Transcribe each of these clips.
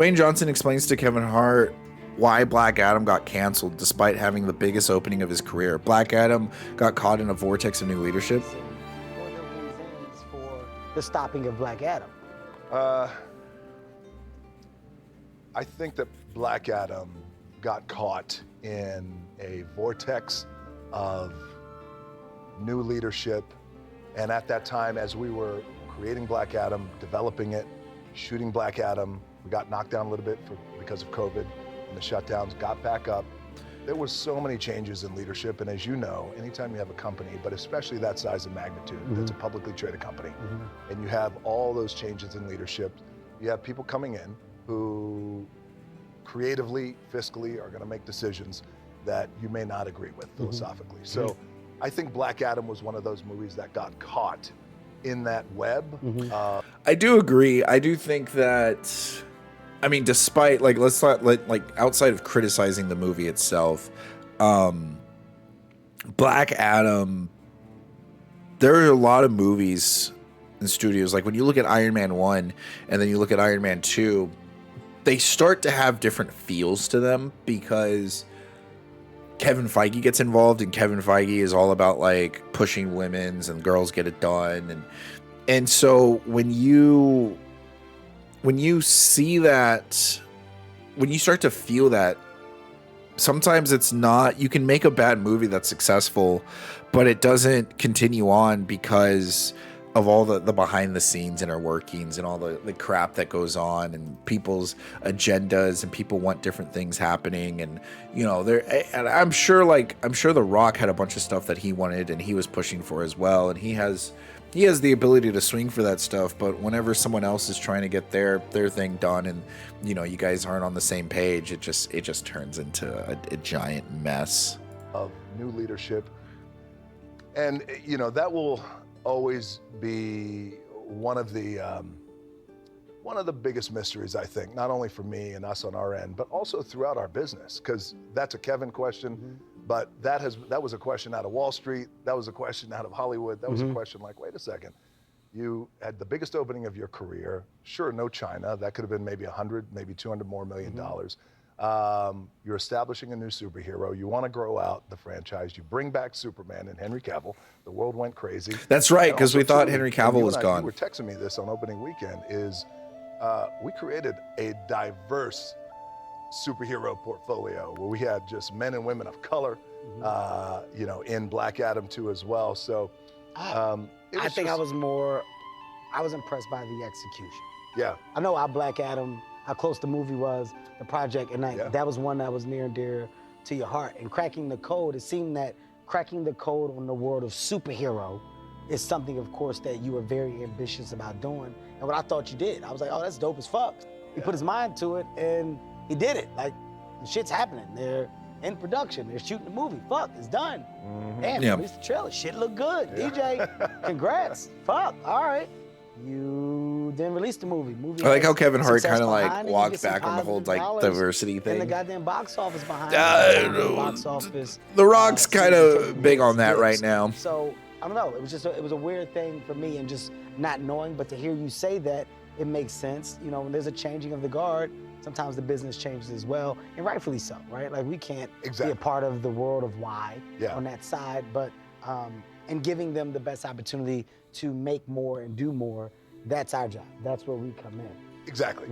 Dwayne Johnson explains to Kevin Hart why Black Adam got canceled despite having the biggest opening of his career. Black Adam got caught in a vortex of new leadership. Or the reasons for the stopping of Black Adam. I think that Black Adam got caught in a vortex of new leadership. And at that time, as we were creating Black Adam, developing it, shooting Black Adam, we got knocked down a little bit because of COVID and the shutdowns, got back up. There was so many changes in leadership. And as you know, anytime you have a company, but especially that size and magnitude, that's a publicly traded company, and you have all those changes in leadership, you have people coming in who creatively, fiscally are going to make decisions that you may not agree with philosophically. So I think Black Adam was one of those movies that got caught in that web. I do agree. I do think that, I mean, despite let's not outside of criticizing the movie itself, Black Adam, there are a lot of movies in studios. Like when you look at Iron Man 1 and then you look at Iron Man 2, they start to have different feels to them because Kevin Feige gets involved, and Kevin Feige is all about like pushing women's and girls get it done. And so when you see that, when you start to feel that, sometimes it's not, you can make a bad movie that's successful, but it doesn't continue on because of all the behind the scenes inner workings and all the crap that goes on and people's agendas, and people want different things happening. And, you know, and I'm sure The Rock had a bunch of stuff that he wanted and he was pushing for as well. And he has the ability to swing for that stuff, but whenever someone else is trying to get their thing done and, you know, you guys aren't on the same page, it just turns into a giant mess of new leadership. And, you know, that will always be one of the biggest mysteries, I think, not only for me and us on our end, but also throughout our business, because that's a Kevin question, but that was a question out of Wall Street, that was a question out of Hollywood, that was a question like, wait a second, you had the biggest opening of your career, sure, no China, that could have been maybe 100, maybe 200 more million dollars. You're establishing a new superhero. You want to grow out the franchise. You bring back Superman and Henry Cavill. The world went crazy. That's right, because we thought Henry Cavill was gone. You were texting me this on opening weekend. We created a diverse superhero portfolio where we had just men and women of color, you know, in Black Adam 2 as well. So I was impressed by the execution. Yeah. I know Black Adam, how close the movie was, the project, and that was one that was near and dear to your heart. And cracking the code, it seemed that cracking the code on the world of superhero is something, of course, that you were very ambitious about doing. And what I thought you did, I was like, oh, that's dope as fuck. He put his mind to it, and he did it. Like, the shit's happening. They're in production. They're shooting the movie. Fuck, it's done. Damn, released the trailer. Shit look good. DJ, congrats. Fuck, all right. You then released the movie. I like how Kevin Hart kind of like walked back on the whole like diversity thing. And the goddamn box office behind it. The Rock's kind of big on that right now. So I don't know. It was just it was a weird thing for me, and just not knowing. But to hear you say that, it makes sense. You know, when there's a changing of the guard, sometimes the business changes as well, and rightfully so, right? Like we can't be a part of the world of why on that side, but and giving them the best opportunity to make more and do more, that's our job. That's where we come in. Exactly.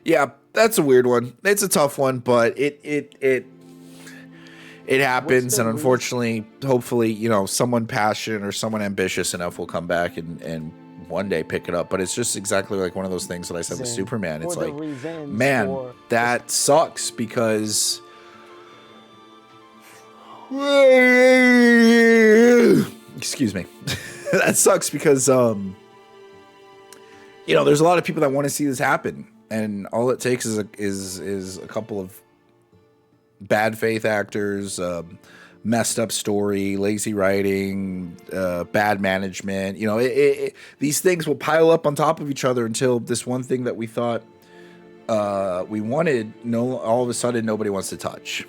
Yeah, that's a weird one. It's a tough one, but it happens, and unfortunately, hopefully, you know, someone passionate or someone ambitious enough will come back and one day pick it up. But it's just exactly like one of those things that I said with Superman. It's like, man, that sucks because excuse me. That sucks because you know, there's a lot of people that want to see this happen, and all it takes is a couple of bad faith actors, messed up story, lazy writing, bad management. You know, these things will pile up on top of each other until this one thing that we thought we wanted, all of a sudden nobody wants to touch.